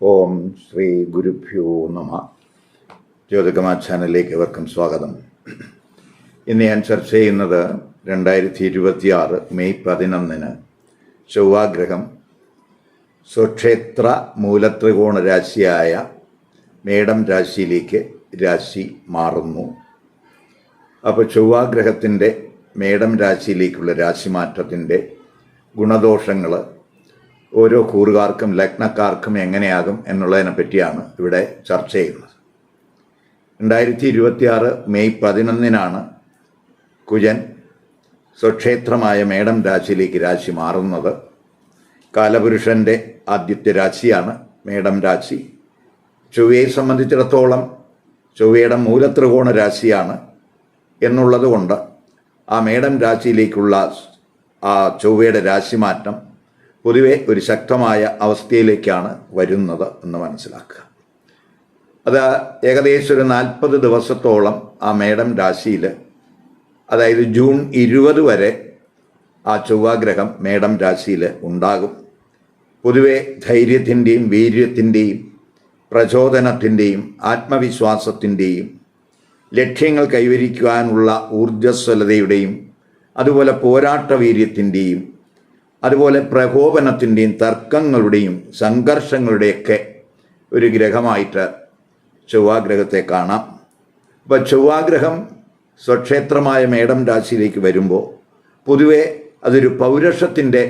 ഓം ശ്രീ ഗുരുഭ്യോ നമ. ജ്യോതികമാ ചാനലിലേക്ക് ഏവർക്കും സ്വാഗതം. ഇന്ന് ഞാൻ ചർച്ച ചെയ്യുന്നത് 2026 മെയ് 11 ചൊവ്വാഗ്രഹം സ്വക്ഷേത്ര മൂലത്രികോണ രാശിയായ മേടം രാശിയിലേക്ക് രാശി മാറുന്നു. അപ്പോൾ ചൊവ്വാഗ്രഹത്തിൻ്റെ മേടം രാശിയിലേക്കുള്ള രാശിമാറ്റത്തിൻ്റെ ഗുണദോഷങ്ങൾ ഓരോ കൂറുകാർക്കും ലഗ്നക്കാർക്കും എങ്ങനെയാകും എന്നുള്ളതിനെ പറ്റിയാണ് ഇവിടെ ചർച്ച ചെയ്യുന്നത്. 2026 മെയ് 11 കുജൻ സ്വക്ഷേത്രമായ മേടം രാശിയിലേക്ക് രാശി മാറുന്നത്. കാലപുരുഷൻ്റെ ആദ്യത്തെ രാശിയാണ് മേടം രാശി. ചൊവ്വയെ സംബന്ധിച്ചിടത്തോളം ചൊവ്വയുടെ മൂലത്രികോണ രാശിയാണ് എന്നുള്ളത് കൊണ്ട് ആ മേടം രാശിയിലേക്കുള്ള ആ ചൊവ്വയുടെ രാശിമാറ്റം പൊതുവെ ഒരു ശക്തമായ അവസ്ഥയിലേക്കാണ് വരുന്നത് എന്ന് മനസ്സിലാക്കുക. അത് ഏകദേശം ഒരു 40 ദിവസത്തോളം ആ മേടം രാശിയിൽ, അതായത് ജൂൺ 20 വരെ ആ ചൊവ്വാഗ്രഹം മേടം രാശിയിൽ ഉണ്ടാകും. പൊതുവെ ധൈര്യത്തിൻ്റെയും വീര്യത്തിൻ്റെയും പ്രചോദനത്തിൻ്റെയും ആത്മവിശ്വാസത്തിൻ്റെയും ലക്ഷ്യങ്ങൾ കൈവരിക്കുവാനുള്ള ഊർജ്ജസ്വലതയുടെയും അതുപോലെ പോരാട്ടവീര്യത്തിൻ്റെയും അതുപോലെ പ്രകോപനത്തിൻ്റെയും തർക്കങ്ങളുടെയും സംഘർഷങ്ങളുടെയൊക്കെ ഒരു ഗ്രഹമായിട്ട് ചൊവ്വാഗ്രഹത്തെ കാണാം. അപ്പോൾ ചൊവ്വാഗ്രഹം സ്വക്ഷേത്രമായ മേടം രാശിയിലേക്ക് വരുമ്പോൾ പൊതുവെ അതൊരു പൗരുഷത്തിൻ്റെ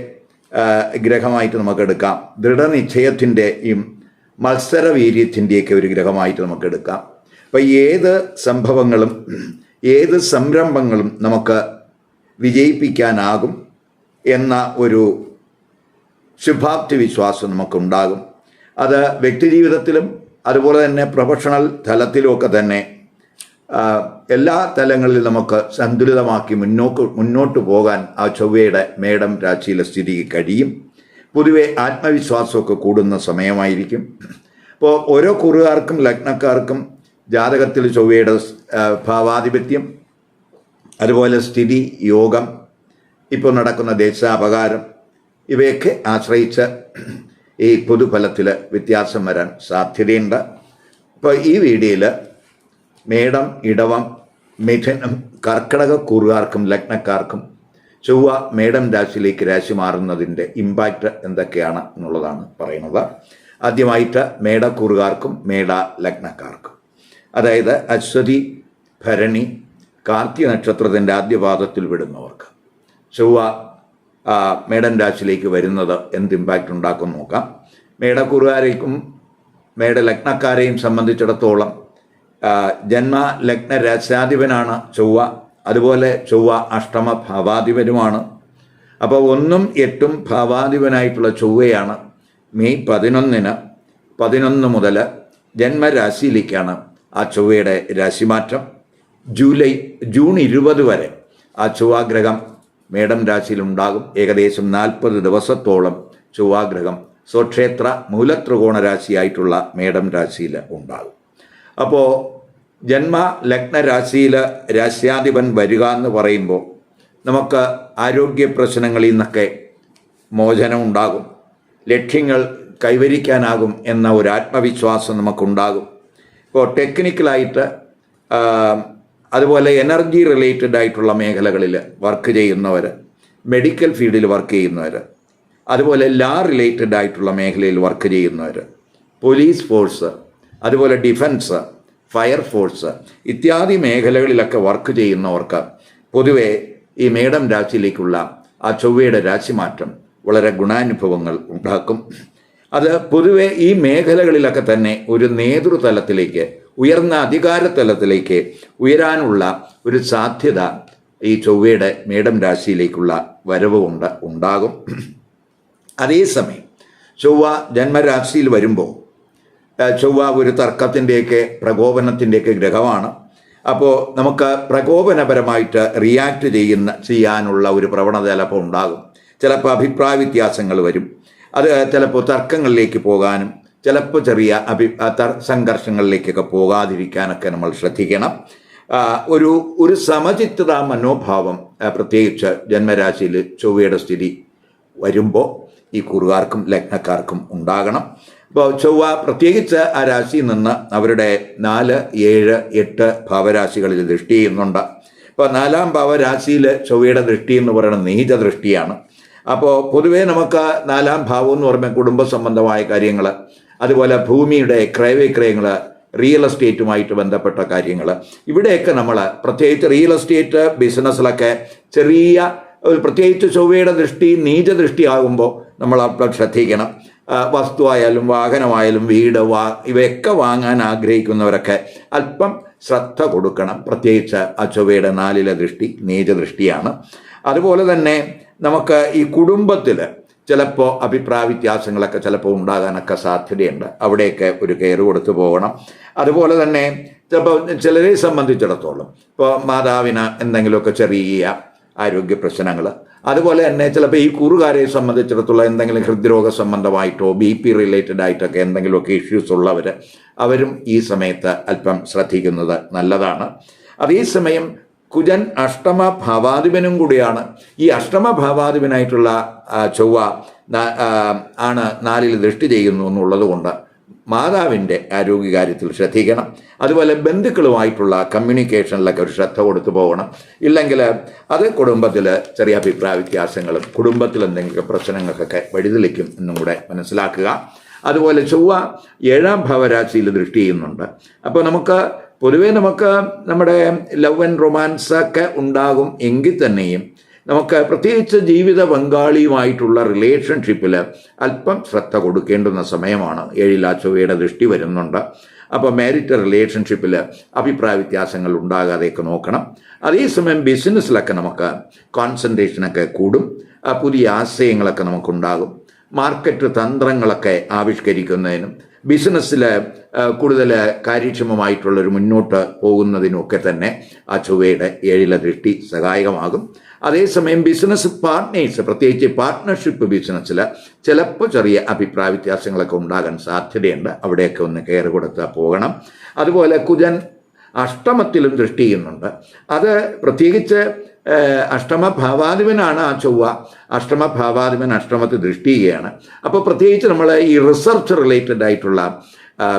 ഗ്രഹമായിട്ട് നമുക്കെടുക്കാം. ദൃഢനിശ്ചയത്തിൻ്റെയും മത്സരവീര്യത്തിൻ്റെയൊക്കെ ഒരു ഗ്രഹമായിട്ട് നമുക്കെടുക്കാം. അപ്പോൾ ഏത് സംഭവങ്ങളും ഏത് സംരംഭങ്ങളും നമുക്ക് വിജയിപ്പിക്കാനാകും എന്ന ഒരു ശുഭാപ്തി വിശ്വാസം നമുക്കുണ്ടാകും. അത് വ്യക്തിജീവിതത്തിലും അതുപോലെ തന്നെ പ്രൊഫഷണൽ തലത്തിലുമൊക്കെ തന്നെ എല്ലാ തലങ്ങളിലും നമുക്ക് സന്തുലിതമാക്കി മുന്നോട്ട് പോകാൻ ആ ചൊവ്വയുടെ മേടം രാശിയിലെ സ്ഥിതിക്ക് കഴിയും. പൊതുവെ ആത്മവിശ്വാസമൊക്കെ കൂടുന്ന സമയമായിരിക്കും. അപ്പോൾ ഓരോ കുറുകാർക്കും ലഗ്നക്കാർക്കും ജാതകത്തിൽ ചൊവ്വയുടെ ഭാവാധിപത്യം, അതുപോലെ സ്ഥിതി, യോഗം, ഇപ്പോൾ നടക്കുന്ന ദേശാപകാരം, ഇവയൊക്കെ ആശ്രയിച്ച് ഈ പൊതുഫലത്തിൽ വ്യത്യാസം വരാൻ സാധ്യതയുണ്ട്. ഇപ്പോൾ ഈ വീഡിയോയിൽ മേടം, ഇടവം, മിഥുനം, കർക്കിടക കൂറുകാർക്കും ലഗ്നക്കാർക്കും ചൊവ്വ മേടം രാശിയിലേക്ക് രാശി മാറുന്നതിൻ്റെ ഇമ്പാക്റ്റ് എന്തൊക്കെയാണ് എന്നുള്ളതാണ് പറയുന്നത്. ആദ്യമായിട്ട് മേടക്കൂറുകാർക്കും മേട ലഗ്നക്കാർക്കും, അതായത് അശ്വതി, ഭരണി, കാർത്തിക നക്ഷത്രത്തിൻ്റെ ആദ്യപാദത്തിൽ വിടുന്നവർക്ക് ചൊവ്വ മേടം രാശിയിലേക്ക് വരുന്നത് എന്ത് ഇമ്പാക്റ്റ് ഉണ്ടാക്കും നോക്കാം. മേടക്കൂറുകാരേക്കും മേടലഗ്നക്കാരെയും സംബന്ധിച്ചിടത്തോളം ജന്മ ലഗ്ന രാശാധിപനാണ് ചൊവ്വ. അതുപോലെ ചൊവ്വ അഷ്ടമ ഭാവാധിപനുമാണ്. അപ്പോൾ 1ഉം 8ഉം ഭാവാധിപനായിട്ടുള്ള ചൊവ്വയാണ് മെയ് 11 മുതൽ ജന്മരാശിയിലേക്കാണ് ആ ചൊവ്വയുടെ രാശിമാറ്റം. ജൂൺ 20 വരെ ആ ചൊവ്വാഗ്രഹം മേടം രാശിയിലുണ്ടാകും. ഏകദേശം 40 ദിവസത്തോളം ചൊവ്വാഗ്രഹം സ്വക്ഷേത്ര മൂലത്രികോണ രാശിയായിട്ടുള്ള മേടം രാശിയിൽ ഉണ്ടാകും. അപ്പോൾ ജന്മ ലഗ്ന രാശിയിൽ രാശ്യാധിപൻ വരിക എന്ന് പറയുമ്പോൾ നമുക്ക് ആരോഗ്യ പ്രശ്നങ്ങളിൽ നിന്നൊക്കെ മോചനം ഉണ്ടാകും, ലക്ഷ്യങ്ങൾ കൈവരിക്കാനാകും എന്ന ഒരു ആത്മവിശ്വാസം നമുക്കുണ്ടാകും. ഇപ്പോൾ ടെക്നിക്കലായിട്ട് അതുപോലെ എനർജി റിലേറ്റഡ് ആയിട്ടുള്ള മേഖലകളിൽ വർക്ക് ചെയ്യുന്നവർ, മെഡിക്കൽ ഫീൽഡിൽ വർക്ക് ചെയ്യുന്നവർ, അതുപോലെ ലാ റിലേറ്റഡ് ആയിട്ടുള്ള മേഖലയിൽ വർക്ക് ചെയ്യുന്നവർ, പോലീസ് ഫോഴ്സ്, അതുപോലെ ഡിഫൻസ്, ഫയർ ഫോഴ്സ് ഇത്യാദി മേഖലകളിലൊക്കെ വർക്ക് ചെയ്യുന്നവർക്ക് പൊതുവെ ഈ മേടം രാശിയിലേക്കുള്ള ആ ചൊവ്വയുടെ രാശിമാറ്റം വളരെ ഗുണാനുഭവങ്ങൾ ഉണ്ടാക്കും. അത് പൊതുവെ ഈ മേഖലകളിലൊക്കെ തന്നെ ഒരു നേതൃതലത്തിലേക്ക്, ഉയർന്ന അധികാരതലത്തിലേക്ക് ഉയരാനുള്ള ഒരു സാധ്യത ഈ ചൊവ്വയുടെ മേടം രാശിയിലേക്കുള്ള വരവ് ഉണ്ടാകും. അതേസമയം ചൊവ്വ ജന്മരാശിയിൽ വരുമ്പോൾ ചൊവ്വ ഒരു തർക്കത്തിൻ്റെയൊക്കെ പ്രകോപനത്തിൻ്റെയൊക്കെ ഗ്രഹമാണ്. അപ്പോൾ നമുക്ക് പ്രകോപനപരമായിട്ട് റിയാക്ട് ചെയ്യാനുള്ള ഒരു പ്രവണത ചിലപ്പോൾ ഉണ്ടാകും. ചിലപ്പോൾ അഭിപ്രായ വ്യത്യാസങ്ങൾ വരും. അത് ചിലപ്പോൾ തർക്കങ്ങളിലേക്ക് പോകാനും ചിലപ്പോൾ ചെറിയ സംഘർഷങ്ങളിലേക്കൊക്കെ പോകാതിരിക്കാനൊക്കെ നമ്മൾ ശ്രദ്ധിക്കണം. ഒരു സമചിത്തത മനോഭാവം പ്രത്യേകിച്ച് ജന്മരാശിയിൽ ചൊവ്വയുടെ സ്ഥിതി വരുമ്പോൾ ഈ കുറുകാർക്കും ലഗ്നക്കാർക്കും ഉണ്ടാകണം. ഇപ്പോൾ ചൊവ്വ പ്രത്യേകിച്ച് ആ രാശിയിൽ നിന്ന് അവരുടെ 4, 7, 8 ഭാവരാശികളിൽ ദൃഷ്ടി ചെയ്യുന്നുണ്ട്. ഇപ്പോൾ 4-ാം ഭാവരാശിയിൽ ചൊവ്വയുടെ ദൃഷ്ടി എന്ന് പറയുന്നത് നീച ദൃഷ്ടിയാണ്. അപ്പോൾ പൊതുവേ നമുക്ക് 4-ാം ഭാവം എന്ന് പറയുമ്പോൾ കുടുംബ സംബന്ധമായ കാര്യങ്ങൾ, അതുപോലെ ഭൂമിയുടെ ക്രയവിക്രയങ്ങൾ, റിയൽ എസ്റ്റേറ്റുമായിട്ട് ബന്ധപ്പെട്ട കാര്യങ്ങൾ, ഇവിടെയൊക്കെ നമ്മൾ പ്രത്യേകിച്ച് റിയൽ എസ്റ്റേറ്റ് ബിസിനസ്സിലൊക്കെ ചെറിയ പ്രത്യേകിച്ച് ചൊവ്വയുടെ ദൃഷ്ടി നീച ദൃഷ്ടി ആകുമ്പോൾ നമ്മൾ അപ്പോൾ ശ്രദ്ധിക്കണം. വസ്തുവായാലും വാഹനമായാലും വീട് ഇവയൊക്കെ വാങ്ങാൻ ആഗ്രഹിക്കുന്നവരൊക്കെ അല്പം ശ്രദ്ധ കൊടുക്കണം. പ്രത്യേകിച്ച് ആ ചൊവ്വയുടെ 4-ലെ ദൃഷ്ടി നീച ദൃഷ്ടിയാണ്. അതുപോലെ തന്നെ നമുക്ക് ഈ കുടുംബത്തിൽ ചിലപ്പോൾ അഭിപ്രായ വ്യത്യാസങ്ങളൊക്കെ ചിലപ്പോൾ ഉണ്ടാകാനൊക്കെ സാധ്യതയുണ്ട്. അവിടെയൊക്കെ ഒരു കെയർ കൊടുത്തു പോകണം. അതുപോലെ തന്നെ ചിലപ്പോൾ ചിലരെ സംബന്ധിച്ചിടത്തോളം ഇപ്പോൾ മാതാവിന് എന്തെങ്കിലുമൊക്കെ ചെറിയ ആരോഗ്യ പ്രശ്നങ്ങൾ, അതുപോലെ തന്നെ ചിലപ്പോൾ ഈ കൂറുകാരെ സംബന്ധിച്ചിടത്തോളം എന്തെങ്കിലും ഹൃദ്രോഗ സംബന്ധമായിട്ടോ BP റിലേറ്റഡ് ആയിട്ടൊക്കെ എന്തെങ്കിലുമൊക്കെ ഇഷ്യൂസ് ഉള്ളവർ അവരും ഈ സമയത്ത് അല്പം ശ്രദ്ധിക്കുന്നത് നല്ലതാണ്. അതേസമയം കുജൻ അഷ്ടമ ഭാവാധിപനും കൂടിയാണ്. ഈ അഷ്ടമ ഭാവാധിപനായിട്ടുള്ള ചൊവ്വ ആണ് 4-ൽ ദൃഷ്ടി ചെയ്യുന്നു എന്നുള്ളത് കൊണ്ട് മാതാവിൻ്റെ ആരോഗ്യകാര്യത്തിൽ ശ്രദ്ധിക്കണം. അതുപോലെ ബന്ധുക്കളുമായിട്ടുള്ള കമ്മ്യൂണിക്കേഷനിലൊക്കെ ഒരു ശ്രദ്ധ കൊടുത്തു പോകണം. ഇല്ലെങ്കിൽ അത് കുടുംബത്തിൽ ചെറിയ അഭിപ്രായ വ്യത്യാസങ്ങളും കുടുംബത്തിൽ എന്തെങ്കിലും പ്രശ്നങ്ങൾക്കൊക്കെ വഴിതെളിക്കും എന്നും കൂടെ മനസ്സിലാക്കുക. അതുപോലെ ചൊവ്വ 7-ാം ഭാവരാശിയിൽ ദൃഷ്ടി ചെയ്യുന്നുണ്ട്. അപ്പോൾ പൊതുവേ നമുക്ക് നമ്മുടെ ലവ് ആൻഡ് റൊമാൻസ് ഒക്കെ ഉണ്ടാകും എങ്കിൽ തന്നെയും നമുക്ക് പ്രത്യേകിച്ച് ജീവിത പങ്കാളിയുമായിട്ടുള്ള റിലേഷൻഷിപ്പിൽ അല്പം ശ്രദ്ധ കൊടുക്കേണ്ടുന്ന സമയമാണ്. 7-ൽ ആ ചൊവ്വയുടെ ദൃഷ്ടി വരുന്നുണ്ട്. അപ്പോൾ മാരിറ്റൽ റിലേഷൻഷിപ്പിൽ അഭിപ്രായ വ്യത്യാസങ്ങൾ ഉണ്ടാകാതെയൊക്കെ നോക്കണം. അതേസമയം ബിസിനസ്സിലൊക്കെ നമുക്ക് കോൺസെൻട്രേഷനൊക്കെ കൂടും. പുതിയ ആശയങ്ങളൊക്കെ നമുക്കുണ്ടാകും. മാർക്കറ്റ് തന്ത്രങ്ങളൊക്കെ ആവിഷ്കരിക്കുന്നതിനും ബിസിനസ്സിൽ കൂടുതൽ കാര്യക്ഷമമായിട്ടുള്ളൊരു മുന്നോട്ട് പോകുന്നതിനുമൊക്കെ തന്നെ ആ ചൊവ്വയുടെ 7-ലെ ദൃഷ്ടി സഹായകമാകും. അതേസമയം ബിസിനസ് പാർട്ട്നേഴ്സ്, പ്രത്യേകിച്ച് പാർട്ട്ണർഷിപ്പ് ബിസിനസ്സിൽ ചിലപ്പോൾ ചെറിയ അഭിപ്രായ വ്യത്യാസങ്ങളൊക്കെ ഉണ്ടാകാൻ സാധ്യതയുണ്ട്. അവിടെയൊക്കെ ഒന്ന് കെയർ കൊടുത്ത് പോകണം. അതുപോലെ കുജൻ അഷ്ടമത്തിലും ദൃഷ്ടി ചെയ്യുന്നുണ്ട്. അത് പ്രത്യേകിച്ച് അഷ്ടമ ഭാവാധിപനാണ് ആ ചൊവ്വ. അഷ്ടമ ഭാവാധിപൻ അഷ്ടമത്തിൽ ദൃഷ്ടി ചെയ്യുകയാണ്. അപ്പോൾ പ്രത്യേകിച്ച് നമ്മൾ ഈ റിസർച്ച് റിലേറ്റഡ് ആയിട്ടുള്ള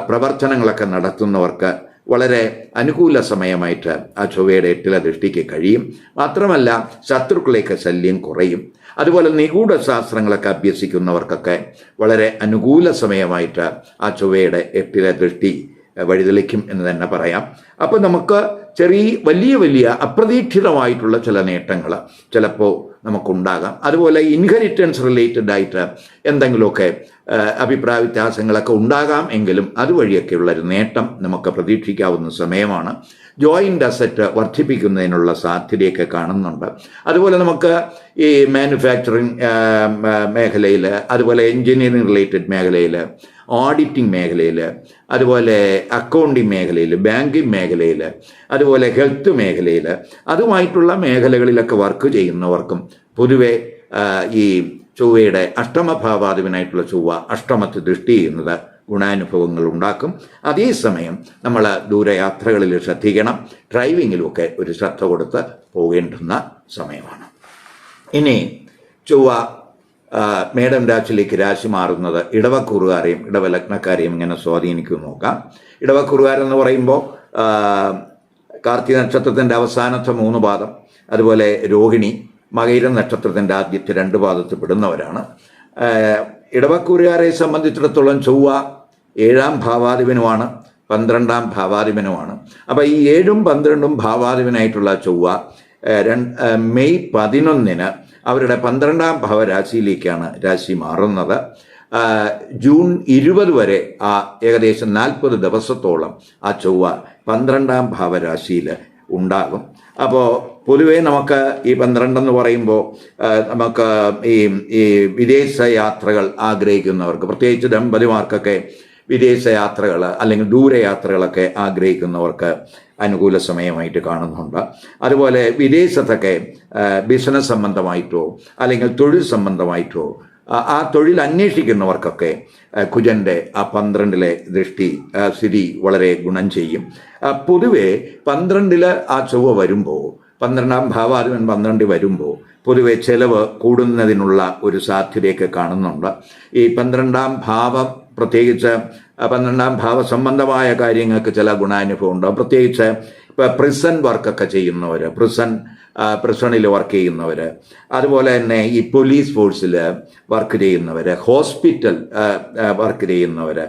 പ്രവർത്തനങ്ങളൊക്കെ നടത്തുന്നവർക്ക് വളരെ അനുകൂല സമയമായിട്ട് ആ ചൊവ്വയുടെ 8-ലെ ദൃഷ്ടിക്ക് കഴിയും. മാത്രമല്ല ശത്രുക്കളേക്ക് ശല്യം കുറയും. അതുപോലെ നിഗൂഢ ശാസ്ത്രങ്ങളൊക്കെ അഭ്യസിക്കുന്നവർക്കൊക്കെ വളരെ അനുകൂല സമയമായിട്ട് ആ ചൊവ്വയുടെ 8-ലെ ദൃഷ്ടി വഴിതെളിക്കും എന്ന് തന്നെ പറയാം. അപ്പോൾ നമുക്ക് വലിയ അപ്രതീക്ഷിതമായിട്ടുള്ള ചില നേട്ടങ്ങൾ ചിലപ്പോൾ നമുക്കുണ്ടാകാം. അതുപോലെ ഇൻഹെറിറ്റൻസ് റിലേറ്റഡ് ആയിട്ട് എന്തെങ്കിലുമൊക്കെ അഭിപ്രായ വ്യത്യാസങ്ങളൊക്കെ ഉണ്ടാകാം എങ്കിലും അതുവഴിയൊക്കെയുള്ളൊരു നേട്ടം നമുക്ക് പ്രതീക്ഷിക്കാവുന്ന സമയമാണ്. ജോയിൻ്റ് അസറ്റ് വർദ്ധിപ്പിക്കുന്നതിനുള്ള സാധ്യതയൊക്കെ കാണുന്നുണ്ട്. അതുപോലെ നമുക്ക് ഈ മാനുഫാക്ചറിങ് മേഖലയിൽ, അതുപോലെ എൻജിനീയറിംഗ് റിലേറ്റഡ് മേഖലയിൽ, ഓഡിറ്റിംഗ് മേഖലയിൽ, അതുപോലെ അക്കൗണ്ടിങ് മേഖലയിൽ, ബാങ്കിങ് മേഖലയിൽ, അതുപോലെ ഹെൽത്ത് മേഖലയിൽ, അതുമായിട്ടുള്ള മേഖലകളിലൊക്കെ വർക്ക് ചെയ്യുന്നവർക്കും പൊതുവെ ഈ ചൊവ്വയുടെ അഷ്ടമഭാവാധിപനായിട്ടുള്ള ചൊവ്വ അഷ്ടമത്തിൽ ദൃഷ്ടി ചെയ്യുന്നത് ഗുണാനുഭവങ്ങൾ ഉണ്ടാക്കും. അതേസമയം നമ്മൾ ദൂരയാത്രകളിൽ ശ്രദ്ധിക്കണം. ഡ്രൈവിങ്ങിലുമൊക്കെ ഒരു ശ്രദ്ധ കൊടുത്ത് പോകേണ്ടുന്ന സമയമാണ്. ഇനി ചൊവ്വ മേടം രാശിയിലേക്ക് രാശി മാറുന്നത് ഇടവക്കൂറുകാരെയും ഇടവലഗ്നക്കാരെയും ഇങ്ങനെ സ്വാധീനിക്കും നോക്കാം. ഇടവക്കൂറുകാരെന്ന് പറയുമ്പോൾ കാർത്തിക നക്ഷത്രത്തിൻ്റെ അവസാനത്തെ 3 പാദം, അതുപോലെ രോഹിണി, മകയിരം നക്ഷത്രത്തിൻ്റെ ആദ്യത്തെ 2 പാദത്തിൽ പെടുന്നവരാണ്. ഇടവക്കൂറുകാരെ സംബന്ധിച്ചിടത്തോളം ചൊവ്വ 7-ാം ഭാവാധിപനുമാണ്, 12-ാം ഭാവാധിപനുമാണ്. അപ്പോൾ ഈ 7ഉം 12ഉം ഭാവാധിപനായിട്ടുള്ള ചൊവ്വ മെയ് 11-ന് അവരുടെ 12-ാം ഭാവരാശിയിലേക്കാണ് രാശി മാറുന്നത്. ജൂൺ 20 വരെ ഏകദേശം 40 ദിവസത്തോളം ആ ചൊവ്വ 12-ാം ഭാവരാശിയിൽ ഉണ്ടാകും. അപ്പോൾ പൊതുവേ നമുക്ക് ഈ 12 എന്ന് പറയുമ്പോൾ നമുക്ക് ഈ വിദേശ യാത്രകൾ ആഗ്രഹിക്കുന്നവർക്ക്, പ്രത്യേകിച്ച് ദമ്പതിമാർക്കൊക്കെ വിദേശ യാത്രകൾ അല്ലെങ്കിൽ ദൂരയാത്രകളൊക്കെ ആഗ്രഹിക്കുന്നവർക്ക് അനുകൂല സമയമായിട്ട് കാണുന്നുണ്ട്. അതുപോലെ വിദേശത്തൊക്കെ ബിസിനസ് സംബന്ധമായിട്ടോ അല്ലെങ്കിൽ തൊഴിൽ സംബന്ധമായിട്ടോ ആ തൊഴിൽ അന്വേഷിക്കുന്നവർക്കൊക്കെ കുജൻ്റെ ആ 12-ലെ സ്ഥിതി വളരെ ഗുണം ചെയ്യും. പൊതുവെ 12-ൽ ആ ചൊവ്വ വരുമ്പോൾ, 12-ാം ഭാവാധിപൻ 12 വരുമ്പോൾ പൊതുവെ ചെലവ് കൂടുന്നതിനുള്ള ഒരു സാധ്യതയൊക്കെ കാണുന്നുണ്ട്. ഈ 12-ാം ഭാവം പ്രത്യേകിച്ച് 12ാം ഭാവ സംബന്ധമായ കാര്യങ്ങൾക്ക് ചില ഗുണാനുഭവം ഉണ്ടാകും. പ്രത്യേകിച്ച് ഇപ്പോൾ പ്രിസൺ വർക്കൊക്കെ ചെയ്യുന്നവർ, പ്രിസണിൽ വർക്ക് ചെയ്യുന്നവർ, അതുപോലെ തന്നെ ഈ പോലീസ് ഫോഴ്സിൽ വർക്ക് ചെയ്യുന്നവർ, ഹോസ്പിറ്റൽ വർക്ക് ചെയ്യുന്നവർ,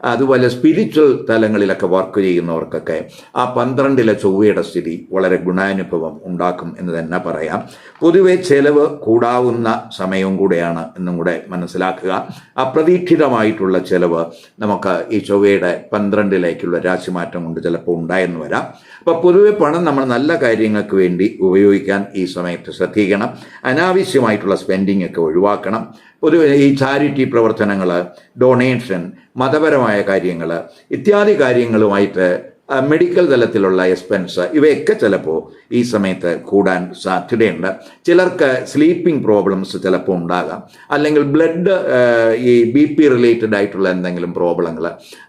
അതുപോലെ സ്പിരിച്വൽ തലങ്ങളിലൊക്കെ വർക്ക് ചെയ്യുന്നവർക്കൊക്കെ ആ 12ലെ ചൊവ്വയുടെ സ്ഥിതി വളരെ ഗുണാനുഭവം ഉണ്ടാക്കും എന്ന് തന്നെ പറയാം. പൊതുവെ ചെലവ് കൂടാവുന്ന സമയവും കൂടെയാണ് എന്നും കൂടെ മനസ്സിലാക്കുക. അപ്രതീക്ഷിതമായിട്ടുള്ള ചെലവ് നമുക്ക് ഈ ചൊവ്വയുടെ 12ലേക്കുള്ള രാശിമാറ്റം കൊണ്ട് ചിലപ്പോൾ ഉണ്ടായെന്ന് വരാം. അപ്പോൾ പൊതുവെ പണം നമ്മൾ നല്ല കാര്യങ്ങൾക്ക് വേണ്ടി ഉപയോഗിക്കാൻ ഈ സമയത്ത് ശ്രദ്ധിക്കണം. അനാവശ്യമായിട്ടുള്ള സ്പെൻഡിങ് ഒക്കെ ഒഴിവാക്കണം. പൊതുവെ ഈ ചാരിറ്റി പ്രവർത്തനങ്ങൾ, ഡൊണേഷൻ, മതപരമായ കാര്യങ്ങൾ ഇത്യാദി കാര്യങ്ങളുമായിട്ട് മെഡിക്കൽ തലത്തിലുള്ള എക്സ്പെൻസ് ഇവയൊക്കെ ചിലപ്പോൾ ഈ സമയത്ത് കൂടാൻ സാധ്യതയുണ്ട്. ചിലർക്ക് സ്ലീപ്പിംഗ് പ്രോബ്ലംസ് ചിലപ്പോൾ ഉണ്ടാകാം, അല്ലെങ്കിൽ ബ്ലഡ് ഈ BP റിലേറ്റഡ് ആയിട്ടുള്ള എന്തെങ്കിലും പ്രോബ്ലങ്ങൾ,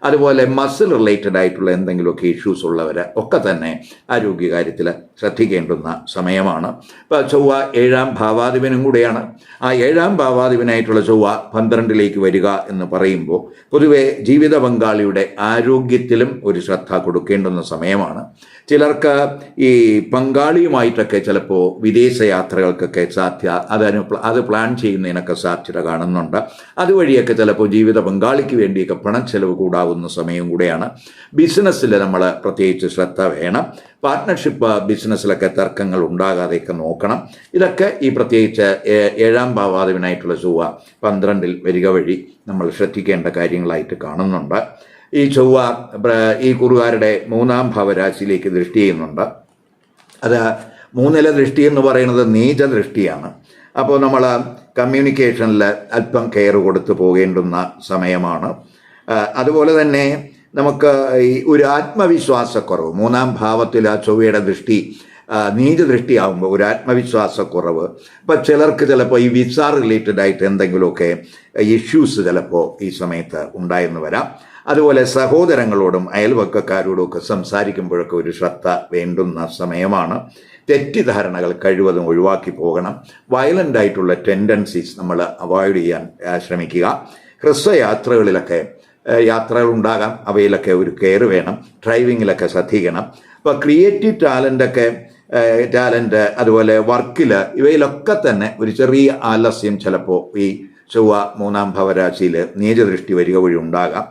അതുപോലെ മസിൽ റിലേറ്റഡ് ആയിട്ടുള്ള എന്തെങ്കിലുമൊക്കെ ഇഷ്യൂസ് ഉള്ളവർ ഒക്കെ തന്നെ ആരോഗ്യകാര്യത്തിൽ ശ്രദ്ധിക്കേണ്ടുന്ന സമയമാണ്. ഇപ്പോൾ ചൊവ്വ 7ാം ഭാവാധിപനും കൂടെയാണ്. ആ 7ാം ഭാവാധിപനായിട്ടുള്ള ചൊവ്വ 12ലേക്ക് വരിക എന്ന് പറയുമ്പോൾ പൊതുവെ ജീവിത പങ്കാളിയുടെ ആരോഗ്യത്തിലും ഒരു ശ്രദ്ധ കൊടുക്കേണ്ടുന്ന സമയമാണ്. ചിലർക്ക് ഈ പങ്കാളിയുമായിട്ടൊക്കെ ചിലപ്പോൾ വിദേശ യാത്രകൾക്കൊക്കെ അത് പ്ലാൻ ചെയ്യുന്നതിനൊക്കെ സാധ്യത കാണുന്നുണ്ട്. അതുവഴിയൊക്കെ ചിലപ്പോൾ ജീവിത പങ്കാളിക്ക് വേണ്ടിയൊക്കെ പണച്ചെലവ് കൂടാവുന്ന സമയം കൂടെയാണ്. ബിസിനസ്സിൽ നമ്മൾ പ്രത്യേകിച്ച് ശ്രദ്ധ വേണം. പാർട്ട്ണർഷിപ്പ് ബിസിനസ്സിലൊക്കെ തർക്കങ്ങൾ ഉണ്ടാകാതെയൊക്കെ നോക്കണം. ഇതൊക്കെ ഈ പ്രത്യേകിച്ച് 7ാം ഭാവാധിപനായിട്ടുള്ള ചൊവ്വ 12ൽ വരിക വഴി നമ്മൾ ശ്രദ്ധിക്കേണ്ട കാര്യങ്ങളായിട്ട് കാണുന്നുണ്ട്. ഈ ചൊവ്വ ഈ കുറുകാരുടെ 3ാം ഭാവരാശിയിലേക്ക് ദൃഷ്ടി ചെയ്യുന്നുണ്ട്. അത് 3ലെ ദൃഷ്ടി എന്ന് പറയുന്നത് നീച ദൃഷ്ടിയാണ്. അപ്പോൾ നമ്മൾ കമ്മ്യൂണിക്കേഷനിൽ അല്പം കെയർ കൊടുത്തു പോകേണ്ടുന്ന സമയമാണ്. അതുപോലെ തന്നെ നമുക്ക് ഈ ഒരു ആത്മവിശ്വാസക്കുറവ്, 3ാം ഭാവത്തിൽ ആ ചൊവ്വയുടെ ദൃഷ്ടി നീച ദൃഷ്ടിയാകുമ്പോൾ ഒരു ആത്മവിശ്വാസക്കുറവ്. ഇപ്പം ചിലർക്ക് ചിലപ്പോൾ ഈ വിസ റിലേറ്റഡ് ആയിട്ട് എന്തെങ്കിലുമൊക്കെ ഇഷ്യൂസ് ചിലപ്പോൾ ഈ സമയത്ത് ഉണ്ടായെന്ന് വരാം. അതുപോലെ സഹോദരങ്ങളോടും അയൽവക്കക്കാരോടും ഒക്കെ സംസാരിക്കുമ്പോഴൊക്കെ ഒരു ശ്രദ്ധ വേണ്ടുന്ന സമയമാണ്. തെറ്റിദ്ധാരണകൾ കഴിവതും ഒഴിവാക്കി പോകണം. വയലൻ്റ് ആയിട്ടുള്ള ടെൻഡൻസീസ് നമ്മൾ അവോയ്ഡ് ചെയ്യാൻ ശ്രമിക്കുക. ഹ്രസ്വയാത്രകളിലൊക്കെ യാത്രകൾ ഉണ്ടാകാം, അവയിലൊക്കെ ഒരു കെയർ വേണം. ഡ്രൈവിങ്ങിലൊക്കെ ശ്രദ്ധിക്കണം. അപ്പോൾ ക്രിയേറ്റീവ് ടാലൻറ്റ് അതുപോലെ വർക്കിൽ ഇവയിലൊക്കെ തന്നെ ഒരു ചെറിയ ആലസ്യം ചിലപ്പോൾ ഈ ചൊവ്വ 3ാം ഭാവരാശിയിൽ നീചദൃഷ്ടി വരിക വഴി ഉണ്ടാകാം.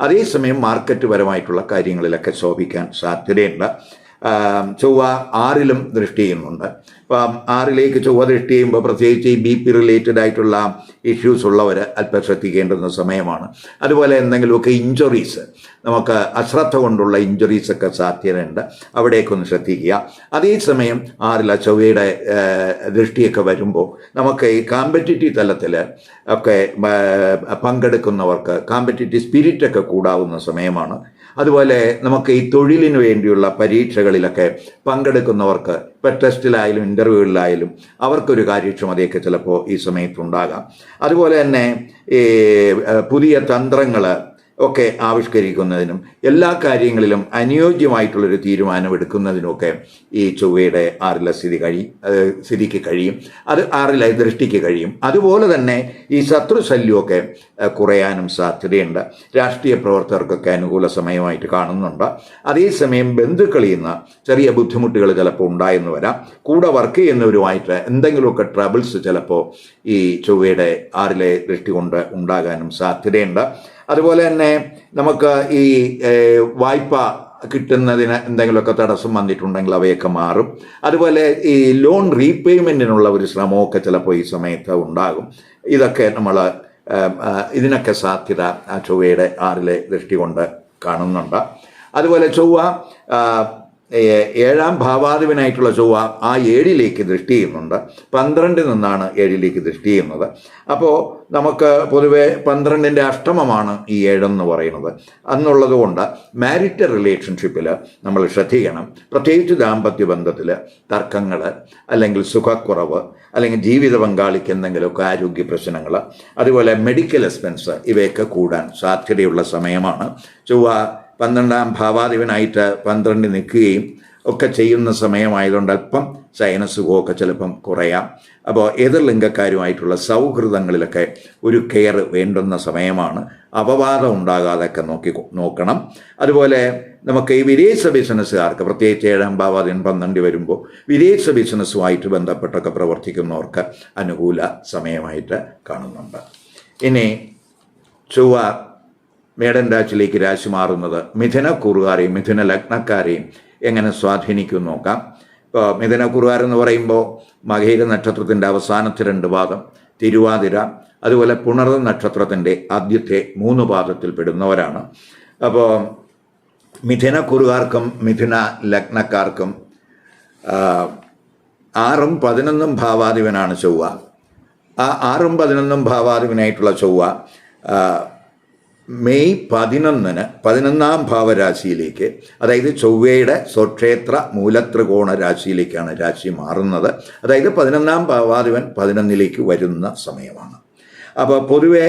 അതേസമയം മാർക്കറ്റ് പരമായിട്ടുള്ള കാര്യങ്ങളിലൊക്കെ ശോഭിക്കാൻ സാധ്യതയുണ്ട്. ചൊവ്വ 6ലും ദൃഷ്ടി ചെയ്യുന്നുണ്ട്. അപ്പം 6ലേക്ക് ചൊവ്വ ദൃഷ്ടി ചെയ്യുമ്പോൾ പ്രത്യേകിച്ച് ഈ BP റിലേറ്റഡ് ആയിട്ടുള്ള ഇഷ്യൂസ് ഉള്ളവർ അല്പം ശ്രദ്ധിക്കേണ്ടുന്ന സമയമാണ്. അതുപോലെ എന്തെങ്കിലുമൊക്കെ ഇഞ്ചുറീസ്, നമുക്ക് അശ്രദ്ധ കൊണ്ടുള്ള ഇഞ്ചുറീസൊക്കെ സാധ്യതയുണ്ട്, അവിടേക്കൊന്ന് ശ്രദ്ധിക്കുക. അതേസമയം 6ലെ ചൊവ്വയുടെ ദൃഷ്ടിയൊക്കെ വരുമ്പോൾ നമുക്ക് ഈ കോമ്പറ്റിറ്റീവ് തലത്തിൽ ഒക്കെ പങ്കെടുക്കുന്നവർക്ക് കോമ്പറ്റിറ്റീവ് സ്പിരിറ്റൊക്കെ കൂടാവുന്ന സമയമാണ്. അതുപോലെ നമുക്ക് ഈ തൊഴിലിന് വേണ്ടിയുള്ള പരീക്ഷകളിലൊക്കെ പങ്കെടുക്കുന്നവർക്ക് ഇപ്പോൾ ടെസ്റ്റിലായാലും ഇൻ്റർവ്യൂകളിലായാലും അവർക്കൊരു കാര്യക്ഷമതയൊക്കെ ചിലപ്പോൾ ഈ സമയത്തുണ്ടാകാം. അതുപോലെ തന്നെ ഈ പുതിയ തന്ത്രങ്ങൾ ഒക്കെ ആവിഷ്കരിക്കുന്നതിനും എല്ലാ കാര്യങ്ങളിലും അനുയോജ്യമായിട്ടുള്ളൊരു തീരുമാനമെടുക്കുന്നതിനുമൊക്കെ ഈ ചൊവ്വയുടെ 6ലെ സ്ഥിതിക്ക് കഴിയും. അത് 6ലെ ദൃഷ്ടിക്ക് കഴിയും. അതുപോലെ തന്നെ ഈ ശത്രുശല്യമൊക്കെ കുറയാനും സാധ്യതയുണ്ട്. രാഷ്ട്രീയ പ്രവർത്തകർക്കൊക്കെ അനുകൂല സമയമായിട്ട് കാണുന്നുണ്ട്. അതേസമയം ബന്ധുക്കളിൽ നിന്ന് ചെറിയ ബുദ്ധിമുട്ടുകൾ ചിലപ്പോൾ ഉണ്ടായെന്ന് വരാം. കൂടെ വർക്ക് ചെയ്യുന്നവരുമായിട്ട് എന്തെങ്കിലുമൊക്കെ ട്രബിൾസ് ചിലപ്പോൾ ഈ ചൊവ്വയുടെ 6ലെ ദൃഷ്ടി കൊണ്ട് ഉണ്ടാകാനും സാധ്യതയുണ്ട്. അതുപോലെ തന്നെ നമുക്ക് ഈ വായ്പ കിട്ടുന്നതിന് എന്തെങ്കിലുമൊക്കെ തടസ്സം വന്നിട്ടുണ്ടെങ്കിൽ അവയൊക്കെ മാറും. അതുപോലെ ഈ ലോൺ റീപേയ്മെൻറ്റിനുള്ള ഒരു ശ്രമമൊക്കെ ചിലപ്പോൾ ഈ സമയത്ത് ഉണ്ടാകും. ഇതൊക്കെ നമ്മൾ ഇതിനൊക്കെ സാധ്യത ആ ചൊവ്വയുടെ 6ലെ ദൃഷ്ടി കൊണ്ട് കാണുന്നുണ്ട്. അതുപോലെ ചൊവ്വ 7ാം ഭാവാധിപനായിട്ടുള്ള ചൊവ്വ ആ 7ലേക്ക് ദൃഷ്ടി ചെയ്യുന്നുണ്ട്. 12ൽ നിന്നാണ് 7ലേക്ക് ദൃഷ്ടി ചെയ്യുന്നത്. അപ്പോൾ നമുക്ക് പൊതുവെ 12ൻ്റെ അഷ്ടമമാണ് ഈ 7 എന്ന് പറയുന്നത്. അന്നുള്ളത് കൊണ്ട് മാരിറ്റൽ റിലേഷൻഷിപ്പിൽ നമ്മൾ ശ്രദ്ധിക്കണം. പ്രത്യേകിച്ച് ദാമ്പത്യ ബന്ധത്തിൽ തർക്കങ്ങൾ, അല്ലെങ്കിൽ സുഖക്കുറവ്, അല്ലെങ്കിൽ ജീവിത പങ്കാളിക്ക് എന്തെങ്കിലുമൊക്കെ ആരോഗ്യ പ്രശ്നങ്ങൾ, അതുപോലെ മെഡിക്കൽ എക്സ്പെൻസ് ഇവയൊക്കെ കൂടാൻ സാധ്യതയുള്ള സമയമാണ്. ചൊവ്വ 12ാം ഭാവാധിപനായിട്ട് 12ൽ നിൽക്കുകയും ഒക്കെ ചെയ്യുന്ന സമയമായതുകൊണ്ട് അല്പം ശയനസുഖമൊക്കെ ചിലപ്പം കുറയാം. അപ്പോൾ എതിർലിംഗക്കാരുമായിട്ടുള്ള സൗഹൃദങ്ങളിലൊക്കെ ഒരു കെയർ വേണ്ടുന്ന സമയമാണ്. അപവാദം ഉണ്ടാകാതൊക്കെ നോക്കണം. അതുപോലെ നമുക്ക് ഈ വിദേശ ബിസിനസ്സുകാർക്ക്, പ്രത്യേകിച്ച് 7-ാം ഭാവാധീൻ 12 വരുമ്പോൾ വിദേശ ബിസിനസ്സുമായിട്ട് ബന്ധപ്പെട്ടൊക്കെ പ്രവർത്തിക്കുന്നവർക്ക് അനുകൂല സമയമായിട്ട് കാണുന്നുണ്ട്. ഇനി ചൊവ്വ മേടൻ രാശിയിലേക്ക് രാശി മാറുന്നത് മിഥുനക്കൂറുകാരെയും മിഥുന ലഗ്നക്കാരെയും എങ്ങനെ സ്വാധീനിക്കും നോക്കാം. ഇപ്പോൾ മിഥുനക്കൂറുകാരെന്ന് പറയുമ്പോൾ മകയിര നക്ഷത്രത്തിൻ്റെ അവസാനത്തെ 2 പാദം, തിരുവാതിര, അതുപോലെ പുണർന്ന നക്ഷത്രത്തിൻ്റെ ആദ്യത്തെ 3 പാദത്തിൽ പെടുന്നവരാണ്. അപ്പോൾ മിഥുനക്കൂറുകാർക്കും മിഥുന ലഗ്നക്കാർക്കും 6ഉം 11ഉം ഭാവാധിപനാണ് ചൊവ്വ. ആ 6ഉം 11ഉം ഭാവാധിപനായിട്ടുള്ള ചൊവ്വ മെയ് 11-ന് 11-ാം ഭാവരാശിയിലേക്ക്, അതായത് ചൊവ്വയുടെ സ്വക്ഷേത്ര മൂലത്രികോണ രാശിയിലേക്കാണ് രാശി മാറുന്നത്. അതായത് 11-ാം ഭാവാധിപൻ 11-ലേക്ക് വരുന്ന സമയമാണ്. അപ്പോൾ പൊതുവെ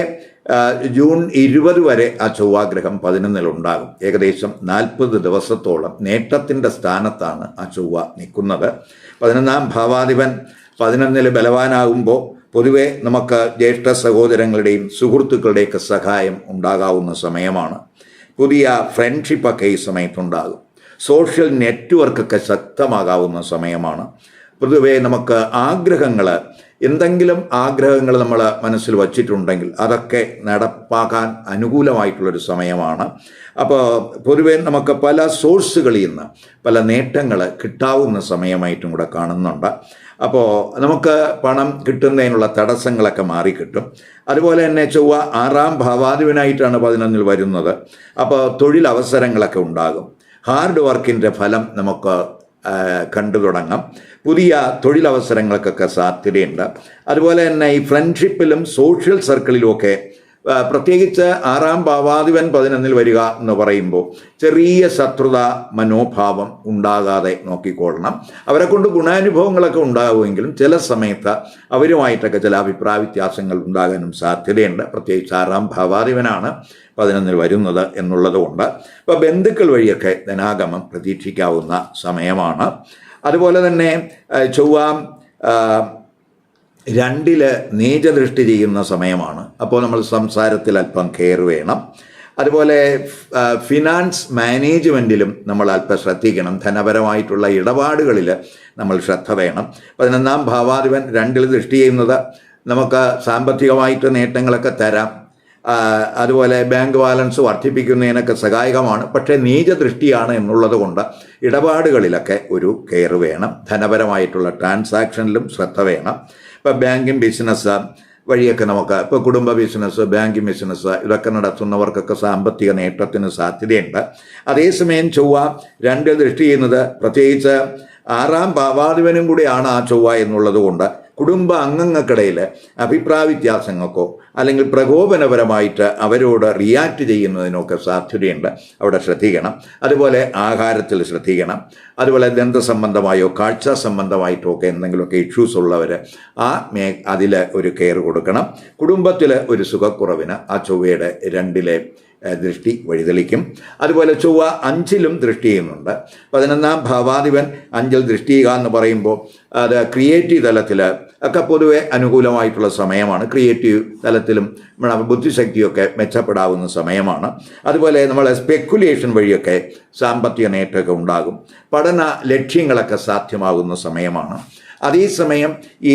ജൂൺ 20 വരെ ആ ചൊവ്വാഗ്രഹം 11-ലുണ്ടാകും. ഏകദേശം 40 ദിവസത്തോളം നേട്ടത്തിൻ്റെ സ്ഥാനത്താണ് ആ ചൊവ്വ നിൽക്കുന്നത്. 11-ാം ഭാവാധിപൻ 11-ൽ ബലവാനാകുമ്പോൾ പൊതുവെ നമുക്ക് ജ്യേഷ്ഠ സഹോദരങ്ങളുടെയും സുഹൃത്തുക്കളുടെയൊക്കെ സഹായം ഉണ്ടാകാവുന്ന സമയമാണ്. പുതിയ ഫ്രണ്ട്ഷിപ്പൊക്കെ ഈ സമയത്തുണ്ടാകും. സോഷ്യൽ നെറ്റ്വർക്കൊക്കെ ശക്തമാകാവുന്ന സമയമാണ്. പൊതുവെ നമുക്ക് എന്തെങ്കിലും ആഗ്രഹങ്ങൾ നമ്മൾ മനസ്സിൽ വച്ചിട്ടുണ്ടെങ്കിൽ അതൊക്കെ നടപ്പാക്കാൻ അനുകൂലമായിട്ടുള്ളൊരു സമയമാണ്. അപ്പോൾ പൊതുവെ നമുക്ക് പല സോഴ്സുകളിൽ നിന്ന് പല നേട്ടങ്ങൾ കിട്ടാവുന്ന സമയമായിട്ടും കൂടെ കാണുന്നുണ്ട്. അപ്പോൾ നമുക്ക് പണം കിട്ടുന്നതിനുള്ള തടസ്സങ്ങളൊക്കെ മാറിക്കിട്ടും. അതുപോലെ തന്നെ ചൊവ്വ 6-ാം ഭാവാധിപനായിട്ടാണ് 11-ൽ വരുന്നത്. അപ്പോൾ തൊഴിലവസരങ്ങളൊക്കെ ഉണ്ടാകും. ഹാർഡ് വർക്കിൻ്റെ ഫലം നമുക്ക് കണ്ടു തുടങ്ങാം. പുതിയ തൊഴിലവസരങ്ങൾക്കൊക്കെ സാധ്യതയുണ്ട്. അതുപോലെ തന്നെ ഈ ഫ്രണ്ട്ഷിപ്പിലും സോഷ്യൽ സർക്കിളിലുമൊക്കെ പ്രത്യേകിച്ച് 6-ാം ഭാവാധിപൻ 11-ൽ വരിക എന്ന് പറയുമ്പോൾ ചെറിയ ശത്രുത മനോഭാവം ഉണ്ടാകാതെ നോക്കിക്കൊള്ളണം. അവരെ കൊണ്ട് ഗുണാനുഭവങ്ങളൊക്കെ ഉണ്ടാകുമെങ്കിലും ചില സമയത്ത് അവരുമായിട്ടൊക്കെ ചില അഭിപ്രായ വ്യത്യാസങ്ങൾ ഉണ്ടാകാനും സാധ്യതയുണ്ട്. പ്രത്യേകിച്ച് 6-ാം ഭാവാധിപനാണ് 11-ൽ വരുന്നത് എന്നുള്ളത് കൊണ്ട് ഇപ്പോൾ ബന്ധുക്കൾ വഴിയൊക്കെ ധനാഗമം പ്രതീക്ഷിക്കാവുന്ന സമയമാണ്. അതുപോലെ തന്നെ ചൊവ്വ 2-ല് നീചദൃഷ്ടി ചെയ്യുന്ന സമയമാണ്. അപ്പോൾ നമ്മൾ സംസാരത്തിൽ അല്പം കെയർ വേണം. അതുപോലെ ഫിനാൻസ് മാനേജ്മെൻറ്റിലും നമ്മൾ അല്പം ശ്രദ്ധിക്കണം. ധനപരമായിട്ടുള്ള ഇടപാടുകളിൽ നമ്മൾ ശ്രദ്ധ വേണം. 11-ാം ഭാവാധിപൻ 2-ൽ ദൃഷ്ടി ചെയ്യുന്നത് നമുക്ക് സാമ്പത്തികമായിട്ട് നേട്ടങ്ങളൊക്കെ തരാം. അതുപോലെ ബാങ്ക് ബാലൻസ് വർദ്ധിപ്പിക്കുന്നതിനൊക്കെ സഹായകമാണ്. പക്ഷേ നീചദൃഷ്ടിയാണ് എന്നുള്ളത് കൊണ്ട് ഇടപാടുകളിലൊക്കെ ഒരു കെയർ വേണം. ധനപരമായിട്ടുള്ള ട്രാൻസാക്ഷനിലും ശ്രദ്ധ വേണം. ഇപ്പോൾ ബാങ്കിങ് ബിസിനസ് വഴിയൊക്കെ നമുക്ക് ഇപ്പോൾ കുടുംബ ബിസിനസ്, ബാങ്കിങ് ബിസിനസ് ഇതൊക്കെ നടത്തുന്നവർക്കൊക്കെ സാമ്പത്തിക നേട്ടത്തിന് സാധ്യതയുണ്ട്. അതേസമയം ചൊവ്വ 2-ൽ ദൃഷ്ടി ചെയ്യുന്നത് പ്രത്യേകിച്ച് 6-ാം ഭാവാധിപനും കൂടിയാണ് ആ ചൊവ്വ എന്നുള്ളത് കൊണ്ട് കുടുംബ അംഗങ്ങൾക്കിടയിൽ അഭിപ്രായ വ്യത്യാസങ്ങൾക്കോ അല്ലെങ്കിൽ പ്രകോപനപരമായിട്ട് അവരോട് റിയാക്ട് ചെയ്യുന്നതിനൊക്കെ സാധ്യതയുണ്ട്. അവിടെ ശ്രദ്ധിക്കണം. അതുപോലെ ആഹാരത്തിൽ ശ്രദ്ധിക്കണം. അതുപോലെ ദന്തസംബന്ധമായോ കാഴ്ച സംബന്ധമായിട്ടോ ഒക്കെ എന്തെങ്കിലുമൊക്കെ ഇഷ്യൂസ് ഉള്ളവർ അതിൽ ഒരു കെയർ കൊടുക്കണം. കുടുംബത്തിൽ ഒരു സുഖക്കുറവിന് ആ ചൊവ്വയുടെ 2-ലെ ദൃഷ്ടി വഴിതെളിക്കും. അതുപോലെ ചൊവ്വ 5-ലും ദൃഷ്ടി ചെയ്യുന്നുണ്ട്. 11-ാം ഭാവാധിപൻ 5-ൽ ദൃഷ്ടി ചെയ്യുക എന്ന് പറയുമ്പോൾ അത് ക്രിയേറ്റീവ് തലത്തിൽ ഒക്കെ പൊതുവെ അനുകൂലമായിട്ടുള്ള സമയമാണ്. ക്രിയേറ്റീവ് തലത്തിലും ബുദ്ധിശക്തിയൊക്കെ മെച്ചപ്പെടാവുന്ന സമയമാണ്. അതുപോലെ നമ്മൾ സ്പെക്കുലേഷൻ വഴിയൊക്കെ സാമ്പത്തിക നേട്ടമൊക്കെ ഉണ്ടാകും. പഠന ലക്ഷ്യങ്ങളൊക്കെ സാധ്യമാകുന്ന സമയമാണ്. അതേസമയം ഈ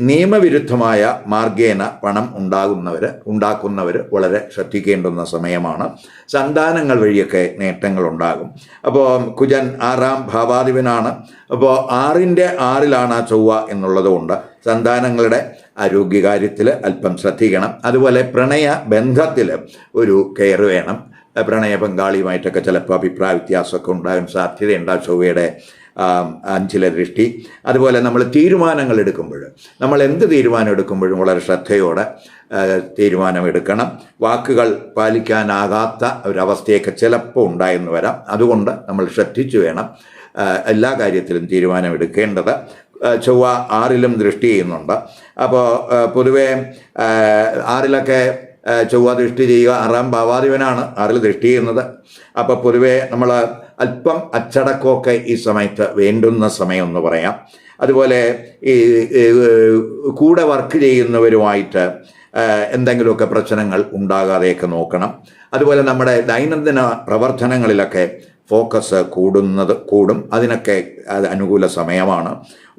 നിയമവിരുദ്ധമായ മാർഗേന പണം ഉണ്ടാക്കുന്നവർ വളരെ ശ്രദ്ധിക്കേണ്ടുന്ന സമയമാണ്. സന്താനങ്ങൾ വഴിയൊക്കെ നേട്ടങ്ങളുണ്ടാകും. അപ്പോൾ കുജൻ 6-ാം ഭാവാധിപനാണ്. അപ്പോൾ 6-ന്റെ 6-ലാണ് ആ ചൊവ്വ എന്നുള്ളത് കൊണ്ട് സന്താനങ്ങളുടെ ആരോഗ്യകാര്യത്തിൽ അല്പം ശ്രദ്ധിക്കണം. അതുപോലെ പ്രണയ ബന്ധത്തിൽ ഒരു കെയർ വേണം. പ്രണയ പങ്കാളിയുമായിട്ടൊക്കെ ചിലപ്പോൾ അഭിപ്രായ വ്യത്യാസമൊക്കെ ഉണ്ടാകാൻ സാധ്യതയുണ്ട് ആ ചൊവ്വയുടെ 5-ലെ ദൃഷ്ടി. അതുപോലെ നമ്മൾ തീരുമാനങ്ങൾ എടുക്കുമ്പോൾ, നമ്മൾ എന്ത് തീരുമാനം എടുക്കുമ്പോഴും വളരെ ശ്രദ്ധയോടെ തീരുമാനമെടുക്കണം. വാക്കുകൾ പാലിക്കാനാകാത്ത ഒരവസ്ഥയൊക്കെ ചിലപ്പോൾ ഉണ്ടായെന്ന് വരാം. അതുകൊണ്ട് നമ്മൾ ശ്രദ്ധിച്ചു വേണം എല്ലാ കാര്യത്തിലും തീരുമാനമെടുക്കേണ്ടത്. ചൊവ്വ 6-ലും ദൃഷ്ടി ചെയ്യുന്നുണ്ട്. അപ്പോൾ പൊതുവെ 6-ലൊക്കെ ചൊവ്വ ദൃഷ്ടി ചെയ്യുക 6-ാം ഭാവാധിപനാണ് 6-ൽ ദൃഷ്ടി ചെയ്യുന്നത്. അപ്പോൾ പൊതുവെ നമ്മൾ അല്പം അച്ചടക്കമൊക്കെ ഈ സമയത്ത് വേണ്ടുന്ന സമയം എന്ന് പറയാം. അതുപോലെ ഈ കൂടെ വർക്ക് ചെയ്യുന്നവരുമായിട്ട് എന്തെങ്കിലുമൊക്കെ പ്രശ്നങ്ങൾ ഉണ്ടാകാതെയൊക്കെ നോക്കണം. അതുപോലെ നമ്മുടെ ദൈനംദിന പ്രവർത്തനങ്ങളിലൊക്കെ ഫോക്കസ് കൂടും. അതിനൊക്കെ അത് അനുകൂല സമയമാണ്.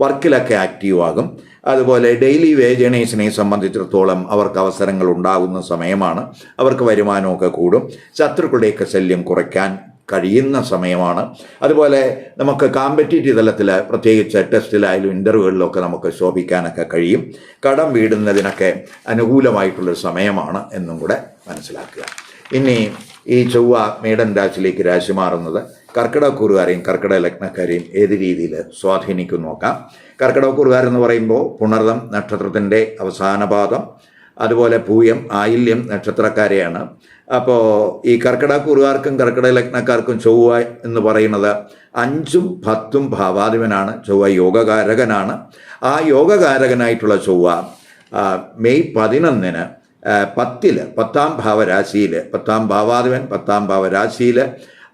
വർക്കിലൊക്കെ ആക്റ്റീവ് ആകും. അതുപോലെ ഡെയിലി വേജ് ഏണേഴ്സിനെ സംബന്ധിച്ചിടത്തോളം അവർക്ക് അവസരങ്ങൾ ഉണ്ടാകുന്ന സമയമാണ്. അവർക്ക് വരുമാനമൊക്കെ കൂടും. ശത്രുക്കളുടെയൊക്കെ ശല്യം കുറയ്ക്കാൻ കഴിയുന്ന സമയമാണ്. അതുപോലെ നമുക്ക് കോമ്പറ്റീറ്റീവ് തലത്തിൽ പ്രത്യേകിച്ച് ടെസ്റ്റിലായാലും ഇൻ്റർവ്യൂകളിലൊക്കെ നമുക്ക് ശോഭിക്കാനൊക്കെ കഴിയും. കടം വീടുന്നതിനൊക്കെ അനുകൂലമായിട്ടുള്ളൊരു സമയമാണ് എന്നും കൂടെ മനസ്സിലാക്കുക. ഇനി ഈ ചൊവ്വ മേടൻ രാശിയിലേക്ക് രാശി മാറുന്നത് കർക്കിടകക്കൂറുകാരെയും കർക്കിടക ലഗ്നക്കാരെയും ഏത് രീതിയിൽ സ്വാധീനിക്കും നോക്കാം. കർക്കിടകക്കൂറുകാരെന്ന് പറയുമ്പോൾ പുണർദം നക്ഷത്രത്തിൻ്റെ അവസാന പാദം, അതുപോലെ പൂയം ആയില്യം നക്ഷത്രക്കാരെയാണ്. അപ്പോൾ ഈ കർക്കിടകക്കൂറുകാർക്കും കർക്കിടക ലഗ്നക്കാർക്കും ചൊവ്വ എന്ന് പറയുന്നത് 5ഉം 10ഉം ഭാവാധിപനാണ്. ചൊവ്വ യോഗകാരകനാണ്. ആ യോഗകാരകനായിട്ടുള്ള ചൊവ്വ മെയ് 11-ന് 10ാം ഭാവരാശിയിൽ, 10ാം ഭാവാധിപൻ 10ാം ഭാവരാശിയിൽ,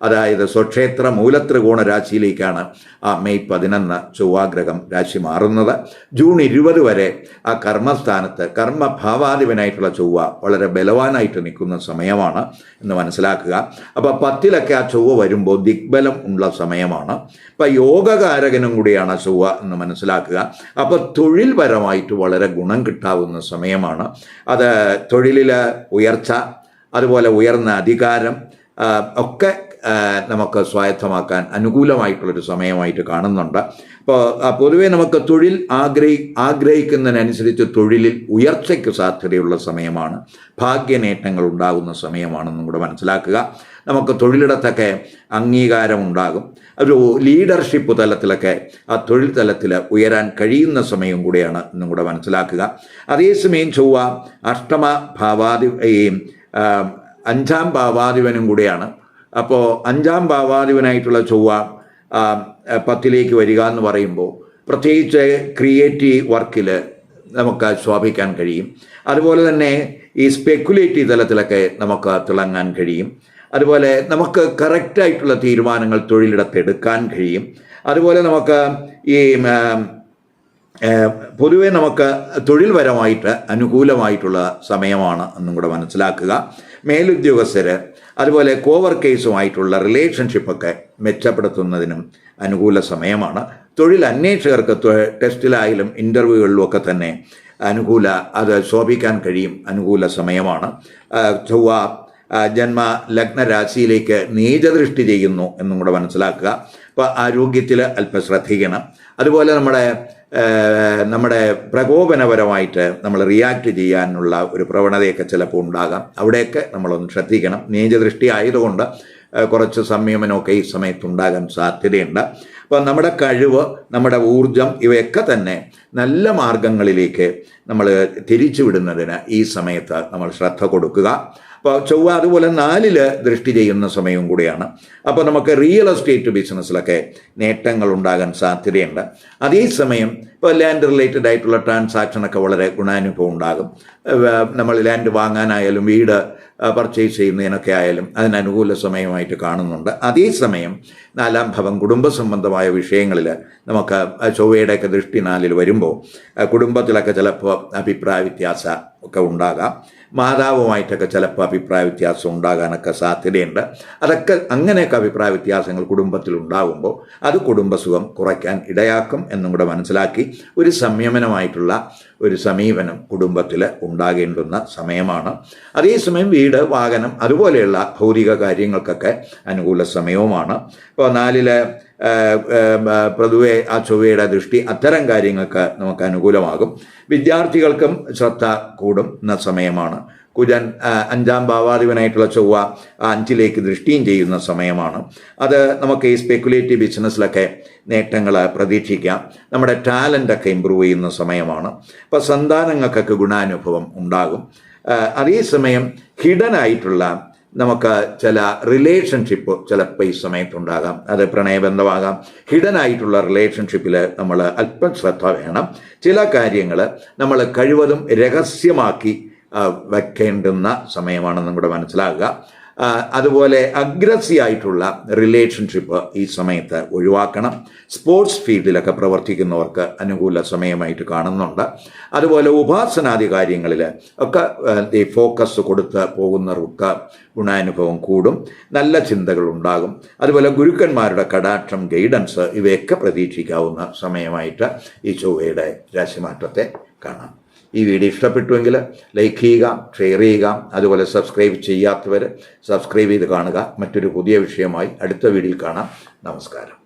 അതായത് സ്വക്ഷേത്ര മൂലത്രികോണ രാശിയിലേക്കാണ് ആ മെയ് 11 ചൊവ്വാഗ്രഹം രാശി മാറുന്നത്. ജൂൺ 20 വരെ ആ കർമ്മസ്ഥാനത്ത് കർമ്മഭാവാധിപനായിട്ടുള്ള ചൊവ്വ വളരെ ബലവാനായിട്ട് നിൽക്കുന്ന സമയമാണ് എന്ന് മനസ്സിലാക്കുക. അപ്പോൾ 10ലൊക്കെ ആ ചൊവ്വ വരുമ്പോൾ ദിഗ്ബലം ഉള്ള സമയമാണ്. അപ്പം യോഗകാരകനും കൂടിയാണ് ചൊവ്വ എന്ന് മനസ്സിലാക്കുക. അപ്പോൾ തൊഴിൽപരമായിട്ട് വളരെ ഗുണം കിട്ടാവുന്ന സമയമാണ്. അത് തൊഴിലിൽ ഉയർച്ച, അതുപോലെ ഉയർന്ന അധികാരം ഒക്കെ നമുക്ക് സ്വായത്തമാക്കാൻ അനുകൂലമായിട്ടുള്ളൊരു സമയമായിട്ട് കാണുന്നുണ്ട്. അപ്പോൾ പൊതുവേ നമുക്ക് തൊഴിൽ ആഗ്രഹിക്കുന്നതിനനുസരിച്ച് തൊഴിലിൽ ഉയർച്ചയ്ക്ക് സാധ്യതയുള്ള സമയമാണ്. ഭാഗ്യനേട്ടങ്ങൾ ഉണ്ടാകുന്ന സമയമാണെന്നും കൂടെ മനസ്സിലാക്കുക. നമുക്ക് തൊഴിലിടത്തൊക്കെ അംഗീകാരം ഉണ്ടാകും. ഒരു ലീഡർഷിപ്പ് തലത്തിലൊക്കെ ആ തൊഴിൽ തലത്തിൽ ഉയരാൻ കഴിയുന്ന സമയം കൂടെയാണ് എന്നും കൂടെ മനസ്സിലാക്കുക. അതേസമയം ചൊവ്വ അഷ്ടമ ഭാവാധിപയും 5ാം ഭാവാധിപനും കൂടെയാണ്. അപ്പോൾ 5ാം ഭാവാധിപനായിട്ടുള്ള ചൊവ്വ 10ലേക്ക് വരിക എന്ന് പറയുമ്പോൾ പ്രത്യേകിച്ച് ക്രിയേറ്റീവ് വർക്കിൽ നമുക്ക് ശോഭിക്കാൻ കഴിയും. അതുപോലെ തന്നെ ഈ സ്പെക്കുലേറ്റീവ് തലത്തിലൊക്കെ നമുക്ക് തിളങ്ങാൻ കഴിയും. അതുപോലെ നമുക്ക് കറക്റ്റായിട്ടുള്ള തീരുമാനങ്ങൾ തൊഴിലിടത്ത് എടുക്കാൻ കഴിയും. അതുപോലെ നമുക്ക് ഈ പൊതുവെ നമുക്ക് തൊഴിൽപരമായിട്ട് അനുകൂലമായിട്ടുള്ള സമയമാണ് എന്നും കൂടെ മനസ്സിലാക്കുക. മേലുദ്യോഗസ്ഥർ അതുപോലെ കോവർക്കേഴ്സുമായിട്ടുള്ള റിലേഷൻഷിപ്പൊക്കെ മെച്ചപ്പെടുത്തുന്നതിനും അനുകൂല സമയമാണ്. തൊഴിൽ അന്വേഷകർക്ക് ടെസ്റ്റിലായാലും ഇൻ്റർവ്യൂകളിലുമൊക്കെ തന്നെ അത് ശോഭിക്കാൻ കഴിയും. അനുകൂല സമയമാണ്. ചൊവ്വ ജന്മ ലഗ്നരാശിയിലേക്ക് നീചദൃഷ്ടി ചെയ്യുന്നു എന്നും കൂടെ മനസ്സിലാക്കുക. അപ്പോൾ ആരോഗ്യത്തിൽ അല്പം ശ്രദ്ധിക്കണം. അതുപോലെ നമ്മുടെ പ്രകോപനപരമായിട്ട് നമ്മൾ റിയാക്ട് ചെയ്യാനുള്ള ഒരു പ്രവണതയൊക്കെ ചിലപ്പോൾ ഉണ്ടാകാം. അവിടെയൊക്കെ നമ്മളൊന്ന് ശ്രദ്ധിക്കണം. നീചദൃഷ്ടി ആയതുകൊണ്ട് കുറച്ച് സംയമനമൊക്കെ ഈ സമയത്തുണ്ടാകാൻ സാധ്യതയുണ്ട്. അപ്പോൾ നമ്മുടെ കഴിവ്, നമ്മുടെ ഊർജം ഇവയൊക്കെ തന്നെ നല്ല മാർഗങ്ങളിലേക്ക് നമ്മൾ തിരിച്ചുവിടുന്നതിന് ഈ സമയത്ത് നമ്മൾ ശ്രദ്ധ കൊടുക്കുക. അപ്പോൾ ചൊവ്വ അതുപോലെ 4ൽ ദൃഷ്ടി ചെയ്യുന്ന സമയവും കൂടിയാണ്. അപ്പോൾ നമുക്ക് റിയൽ എസ്റ്റേറ്റ് ബിസിനസ്സിലൊക്കെ നേട്ടങ്ങൾ ഉണ്ടാകാൻ സാധ്യതയുണ്ട്. അതേസമയം ഇപ്പോൾ ലാൻഡ് റിലേറ്റഡ് ആയിട്ടുള്ള ട്രാൻസാക്ഷനൊക്കെ വളരെ ഗുണാനുഭവം ഉണ്ടാകും. നമ്മൾ ലാൻഡ് വാങ്ങാനായാലും വീട് പർച്ചേസ് ചെയ്യുന്നതിനൊക്കെ ആയാലും അതിന് അനുകൂല സമയമായിട്ട് കാണുന്നുണ്ട്. അതേസമയം 4ാം ഭാവം കുടുംബ സംബന്ധമായ വിഷയങ്ങളിൽ നമുക്ക് ചൊവ്വയുടെയൊക്കെ ദൃഷ്ടി 4ൽ വരുമ്പോൾ കുടുംബത്തിലൊക്കെ ചിലപ്പോൾ അഭിപ്രായ വ്യത്യാസം ഒക്കെ ഉണ്ടാകാം. മാതാവുമായിട്ടൊക്കെ ചിലപ്പോൾ അഭിപ്രായ വ്യത്യാസം ഉണ്ടാകാനൊക്കെ സാധ്യതയുണ്ട്. അങ്ങനെയൊക്കെ അഭിപ്രായ വ്യത്യാസങ്ങൾ കുടുംബത്തിൽ ഉണ്ടാകുമ്പോൾ അത് കുടുംബസുഖം കുറയ്ക്കാൻ ഇടയാക്കും എന്നും കൂടെ മനസ്സിലാക്കി ഒരു സംയമനമായിട്ടുള്ള ഒരു സമീപനം കുടുംബത്തിൽ ഉണ്ടാകേണ്ടുന്ന സമയമാണ്. അതേസമയം വീട്, വാഹനം അതുപോലെയുള്ള ഭൗതിക കാര്യങ്ങൾക്കൊക്കെ അനുകൂല സമയവുമാണ്. ഇപ്പോൾ 4ൽ പൊതുവെ ആ ചൊവ്വയുടെ ദൃഷ്ടി അത്തരം കാര്യങ്ങൾക്ക് നമുക്ക് അനുകൂലമാകും. വിദ്യാർത്ഥികൾക്കും ശ്രദ്ധ കൂടുന്ന സമയമാണ്. കുജൻ 5ാം ഭാവാധിപനായിട്ടുള്ള ചൊവ്വ 5ലേക്ക് ദൃഷ്ടിയും ചെയ്യുന്ന സമയമാണ്. അത് നമുക്ക് ഈ സ്പെക്കുലേറ്റീവ് ബിസിനസ്സിലൊക്കെ നേട്ടങ്ങൾ പ്രതീക്ഷിക്കാം. നമ്മുടെ ടാലൻ്റൊക്കെ ഇമ്പ്രൂവ് ചെയ്യുന്ന സമയമാണ്. അപ്പോൾ സന്താനങ്ങൾക്കൊക്കെ ഗുണാനുഭവം ഉണ്ടാകും. അതേസമയം ഹിഡനായിട്ടുള്ള നമുക്ക് ചില റിലേഷൻഷിപ്പ് ചിലപ്പോൾ ഈ സമയത്തുണ്ടാകാം. അത് പ്രണയബന്ധമാകാം. ഹിഡനായിട്ടുള്ള റിലേഷൻഷിപ്പിൽ നമ്മൾ അല്പം ശ്രദ്ധ വേണം. ചില കാര്യങ്ങൾ നമ്മൾ കഴിവതും രഹസ്യമാക്കി വയ്ക്കേണ്ടുന്ന സമയമാണെന്നും കൂടെ മനസ്സിലാക്കുക. അതുപോലെ അഗ്രസീവ് ആയിട്ടുള്ള റിലേഷൻഷിപ്പ് ഈ സമയത്ത് ഒഴിവാക്കണം. സ്പോർട്സ് ഫീൽഡിലൊക്കെ പ്രവർത്തിക്കുന്നവർക്ക് അനുകൂല സമയമായിട്ട് കാണുന്നുണ്ട്. അതുപോലെ ഉപാസനാദി കാര്യങ്ങളിൽ ഒക്കെ ഈ ഫോക്കസ് കൊടുത്ത് പോകുന്നവർക്ക് ഗുണാനുഭവം കൂടും, നല്ല ചിന്തകൾ ഉണ്ടാകും. അതുപോലെ ഗുരുക്കന്മാരുടെ കടാക്ഷം, ഗൈഡൻസ് ഇവയൊക്കെ പ്രതീക്ഷിക്കാവുന്ന സമയമായിട്ട് ഈ ചൊവ്വയുടെ രാശിമാറ്റത്തെ കാണാം. ഈ വീഡിയോ ഇഷ്ടപ്പെട്ടുവെങ്കിൽ ലൈക്ക് ചെയ്യുക, ഷെയർ ചെയ്യുക. അതുപോലെ സബ്സ്ക്രൈബ് ചെയ്യാത്തവർ സബ്സ്ക്രൈബ് ചെയ്ത് കാണുക. മറ്റൊരു പുതിയ വിഷയമായി അടുത്ത വീഡിയോയിൽ കാണാം. നമസ്കാരം.